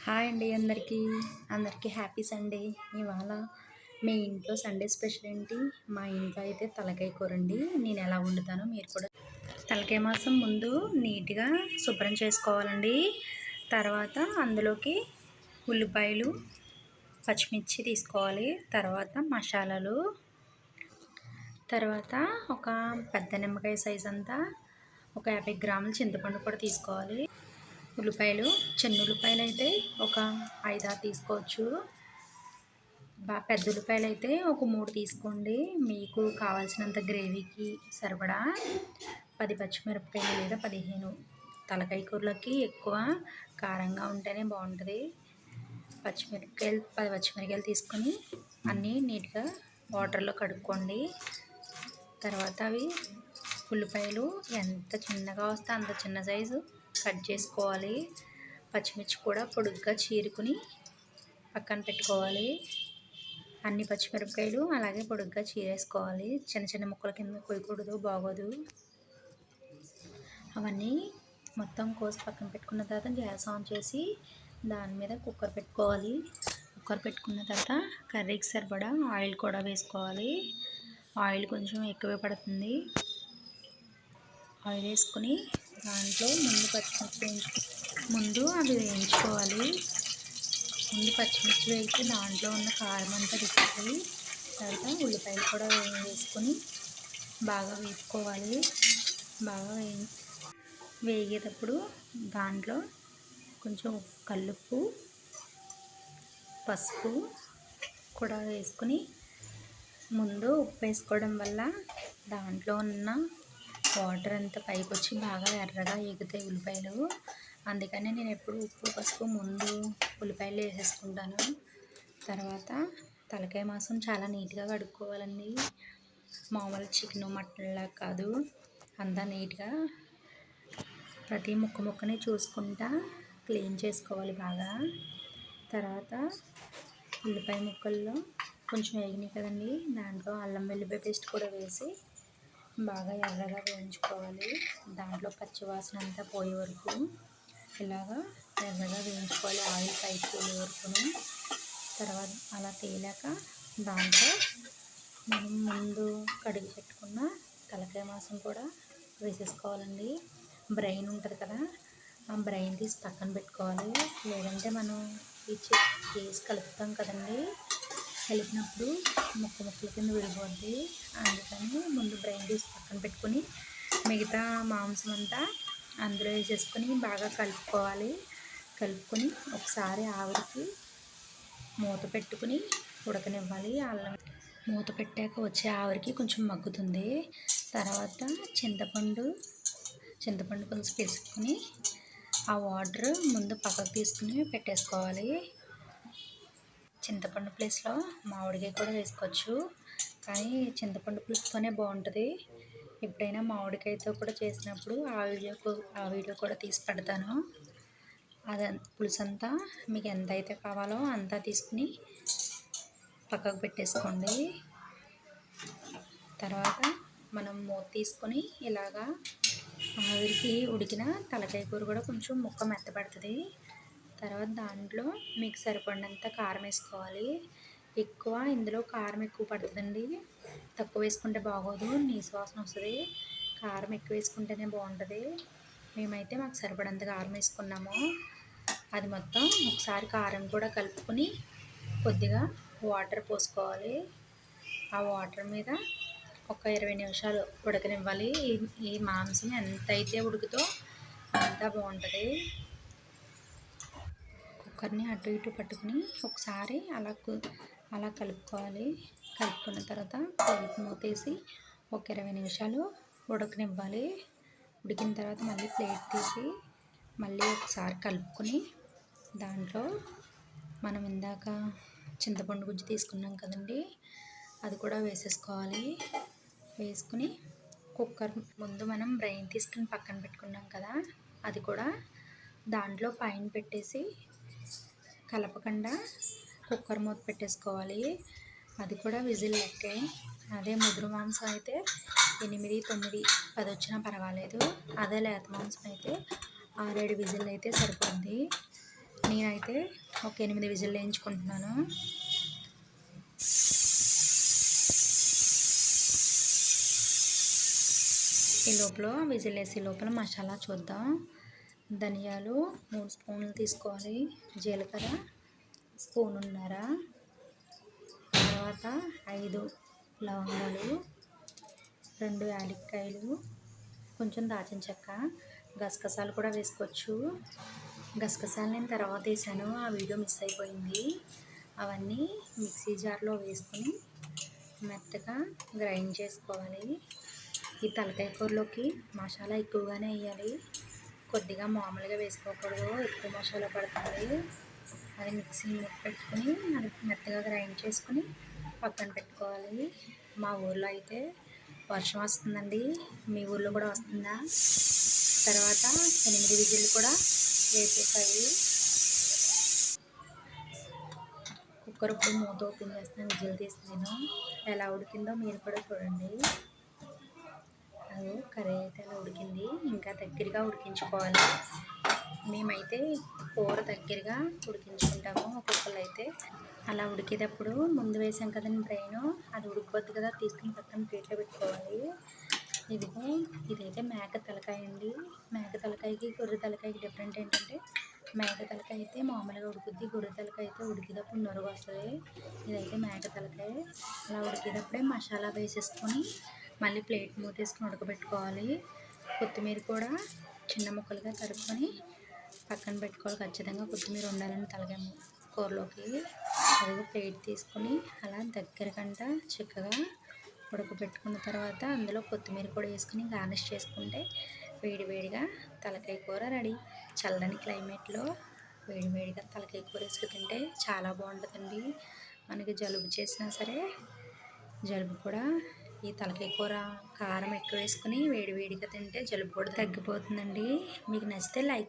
Hi అండి అందరికీ happy Sunday. ఇవాళ మీ ఇంట్లో సండే స్పెషల్ ఏంటి? మా ఇంట్లో అయితే తలకాయ కూర అండి. నేను ఎలా వండుతానో మీరు కూడా తలకాయ మాసం ముందు నీట్గా శుభ్రం చేసుకోవాలండి. తర్వాత అందులోకి ఉల్లిపాయలు, పచ్చిమిర్చి తీసుకోవాలి. తర్వాత మసాలాలు, తర్వాత ఒక పెద్ద నిమ్మకాయ సైజ్ అంతా ఒక 50 గ్రాముల చింతపండు కూడా తీసుకోవాలి. ఉల్లిపాయలు, చిన్న ఉల్లిపాయలు అయితే ఒక 5-6 తీసుకోవచ్చు. పెద్ద ఉల్లిపాయలు అయితే ఒక 3 తీసుకోండి. మీకు కావాల్సినంత గ్రేవీకి సరిపడా 10 పచ్చిమిరపకాయలు లేదా 15. తలకాయ కూరలోకి ఎక్కువ కారంగా ఉంటేనే బాగుంటుంది. 10 పచ్చిమిరపకాయలు తీసుకొని అన్నీ నీట్గా వాటర్లో కడుక్కోండి. తర్వాత అవి ఉల్లిపాయలు ఎంత చిన్నగా వస్తే అంత చిన్న సైజు కట్ చేసుకోవాలి. పచ్చిమిర్చి కూడా పొడుగ్గా చీరుకుని పక్కన పెట్టుకోవాలి. అన్ని పచ్చిమిరపకాయలు అలాగే పొడుగ్గా చీరేసుకోవాలి. చిన్న చిన్న ముక్కల కింద కొయ్యకూడదు, బాగోదు. అవన్నీ మొత్తం కోసి పక్కన పెట్టుకున్న తర్వాత గ్యాస్ ఆన్ చేసి దాని మీద కుక్కర్ పెట్టుకోవాలి. కుక్కర్ పెట్టుకున్న తర్వాత కర్రీకి సరిపడా ఆయిల్ కూడా వేసుకోవాలి. ఆయిల్ కొంచెం ఎక్కువే పడుతుంది. ఆయిల్ వేసుకొని దాంట్లో ముందు అవి వేయించుకోవాలి. ముందు పచ్చిమిర్చి వేసి దాంట్లో ఉన్న కారం అంతా దిక్కుపోయి తర్వాత ఉల్లిపాయలు కూడా వేసుకొని బాగా వేపుకోవాలి. బాగా వేగేటప్పుడు దాంట్లో కొంచెం కల్లుప్పు, పసుపు కూడా వేసుకొని ముందు ఉప్పు వేసుకోవడం వల్ల దాంట్లో ఉన్న వాటర్ అంతా పైకి వచ్చి బాగా ఎర్రగా ఎగుతాయి ఉల్లిపాయలు. అందుకని నేను ఎప్పుడు ఉప్పు, పసుపు ముందు ఉల్లిపాయలు వేసేసుకుంటాను. తర్వాత తలకాయ మాంసం చాలా నీట్గా కడుక్కోవాలండి. మామూలు చికెన్, మటన్లా కాదు. అంతా నీట్గా ప్రతి ముక్కని చూసుకుంటా క్లీన్ చేసుకోవాలి బాగా. తర్వాత ఉల్లిపాయ ముక్కల్లో కొంచెం వేగినాయి కదండి, దాంట్లో అల్లం వెల్లుల్లి పేస్ట్ కూడా వేసి బాగా ఎర్రగా వేయించుకోవాలి. దాంట్లో పచ్చివాసన అంతా పోయే వరకు ఇలాగా ఎర్రగా వేయించుకోవాలి, ఆయిల్ పైకి తేలే వరకును. తర్వాత అలా తేలాక దాంట్లో మనం ముందు కడిగి పెట్టుకున్న తలకాయ మాంసం కూడా వేసేసుకోవాలండి. బ్రెయిన్ ఉంటుంది కదా, ఆ బ్రెయిన్ తీసి పక్కన పెట్టుకోవాలి. లేదంటే మనం వేసి కలుపుతాం కదండి, కలిపినప్పుడు ముక్కల కింద విడిపోద్ది. అందుకని ముందు బ్రెయిన్ తీసి పక్కన పెట్టుకొని మిగతా మాంసం అంతా అందులో వేసేసుకొని బాగా కలుపుకోవాలి. కలుపుకొని ఒకసారి ఆవిరికి మూత పెట్టుకుని ఉడకనివ్వాలి. అల్లం మూత పెట్టాక వచ్చే ఆవిరికి కొంచెం మగ్గుతుంది. తర్వాత చింతపండు పులుసు వేసుకొని ఆ వాటర్ ముందు పక్కకు తీసుకుని పెట్టేసుకోవాలి. చింతపండు ప్లేస్లో మామిడికాయ కూడా వేసుకోవచ్చు, కానీ చింతపండు పులుసుతోనే బాగుంటుంది. ఎప్పుడైనా మామిడికాయతో కూడా చేసినప్పుడు ఆ వీడియో కూడా తీసి పెడతాను. అది పులుసు అంతా మీకు ఎంత అయితే కావాలో అంతా తీసుకుని పక్కకు పెట్టేసుకోండి. తర్వాత మనం మూత తీసుకొని ఇలాగా ఆవిరికి ఉడికిన తలకాయ కూర కూడా కొంచెం ముక్క మెత్తపడుతుంది. తర్వాత దాంట్లో మీకు సరిపడినంత కారం వేసుకోవాలి. ఇందులో కారం ఎక్కువ పడుతుందండి, తక్కువ వేసుకుంటే బాగోదు, నీసు వాసన వస్తుంది. కారం ఎక్కువ వేసుకుంటేనే బాగుంటుంది. మేమైతే మాకు సరిపడంత కారం వేసుకున్నాము. అది మొత్తం ఒకసారి కారం కూడా కలుపుకొని కొద్దిగా వాటర్ పోసుకోవాలి. ఆ వాటర్ మీద ఒక 20 నిమిషాలు ఉడకనివ్వాలి. ఈ మాంసం ఎంతైతే ఉడుకుతో అంత బాగుంటుంది. కుక్కర్ని అటు ఇటు పట్టుకుని ఒకసారి అలా కలుపుకోవాలి. కలుపుకున్న తర్వాత మూతేసి ఒక 20 నిమిషాలు ఉడకనివ్వాలి. ఉడికిన తర్వాత మళ్ళీ ప్లేట్ తీసి మళ్ళీ ఒకసారి కలుపుకొని దాంట్లో మనం ఇందాక చింతపండు గుజ్జు తీసుకున్నాం కదండి, అది కూడా వేసేసుకోవాలి. వేసుకుని కుక్కర్ ముందు మనం బ్రెయిన్ తీసుకుని పక్కన పెట్టుకున్నాం కదా, అది కూడా దాంట్లో పైన పెట్టేసి కలపకుండా కుక్కర్ మూత పెట్టేసుకోవాలి. అది కూడా విజిల్ లెక్కే. అదే ముదురు మాంసం అయితే 8, 9, 10 వచ్చినా పర్వాలేదు. అదే లేత మాంసం అయితే 6-7 విజిల్ అయితే సరిపోద్ది. నేనైతే ఒక 8 విజిల్ వేయించుకుంటున్నాను. ఈ లోపల విజిల్ వేసే లోపల మసాలా చూద్దాం. ధనియాలు 3 స్పూన్లు తీసుకోవాలి, జీలకర్ర స్పూనున్నర, తర్వాత 5 లవంగాలు, 2 యాలక్కాయలు, కొంచెం దాచిన చెక్క, గసగసాలు కూడా వేసుకోవచ్చు. గసగసాలు నేను తర్వాత వేసాను, ఆ వీడియో మిస్ అయిపోయింది. అవన్నీ మిక్సీ జార్లో వేసుకొని మెత్తగా గ్రైండ్ చేసుకోవాలి. ఈ తలకాయ కూరలోకి మసాలా ఎక్కువగానే వేయాలి, కొద్దిగా మామూలుగా వేసుకోకూడదు, ఎక్కువ మసాలా పడుతుంది. అది మిక్సీ పెట్టుకుని మెత్తగా గ్రైండ్ చేసుకుని పక్కన పెట్టుకోవాలి. మా ఊర్లో అయితే వర్షం వస్తుందండి, మీ ఊర్లో కూడా వస్తుందా? తర్వాత 8 విజిల్లు కూడా వేసేసాయి. కుక్కర్ ఇప్పుడు మూత ఓపెన్ చేస్తాను, విజిల్ తీస్తాను. ఎలా ఉడికిందో మీరు కూడా చూడండి. అది కర్రీ అయితే అలా ఉడికింది, ఇంకా దగ్గరగా ఉడికించుకోవాలి. మేమైతే కూర దగ్గరగా ఉడికించుకుంటాము. ఒక్కొక్కరు అయితే అలా ఉడికేటప్పుడు ముందు వేసాం కదండి బ్రెయిన్, అది ఉడికిపోద్ది కదా, తీసుకుని పక్కన ప్లేట్లో పెట్టుకోవాలి. ఇదైతే మేక తలకాయ అండి. మేక తలకాయకి గొర్రె తలకాయకి డిఫరెంట్ ఏంటంటే, మేక తలకాయ అయితే మామూలుగా ఉడుకుద్ది, గొర్రె తలకాయ అయితే ఉడికేటప్పుడు నొరగ వస్తుంది. ఇదైతే మేక తలకాయ. అలా ఉడికేటప్పుడే మసాలా వేసేసుకొని మళ్ళీ ప్లేట్ మూతేసుకొని ఉడకబెట్టుకోవాలి. కొత్తిమీర కూడా చిన్న ముక్కలుగా తరుక్కొని పక్కన పెట్టుకోవాలి. ఖచ్చితంగా కొత్తిమీర ఉండాలని తలకాయ కూరలోకి. అదిగో ప్లేట్ తీసుకొని అలా దగ్గరకంట చిక్కగా ఉడకబెట్టుకున్న తర్వాత అందులో కొత్తిమీర కూడా వేసుకుని గార్నిష్ చేసుకుంటే వేడివేడిగా తలకాయ కూర రెడీ. చల్లని క్లైమేట్లో వేడివేడిగా తలకాయ కూర వేసుకు తింటే చాలా బాగుంటుందండి. మనకి జలుబు చేసినా సరే జలుబు కూడా ఈ తలకాయ కూర కారం ఎక్కువ వేసుకుని వేడివేడిగా తింటే జలుబు కూడా తగ్గిపోతుందండి. మీకు నచ్చితే లైక్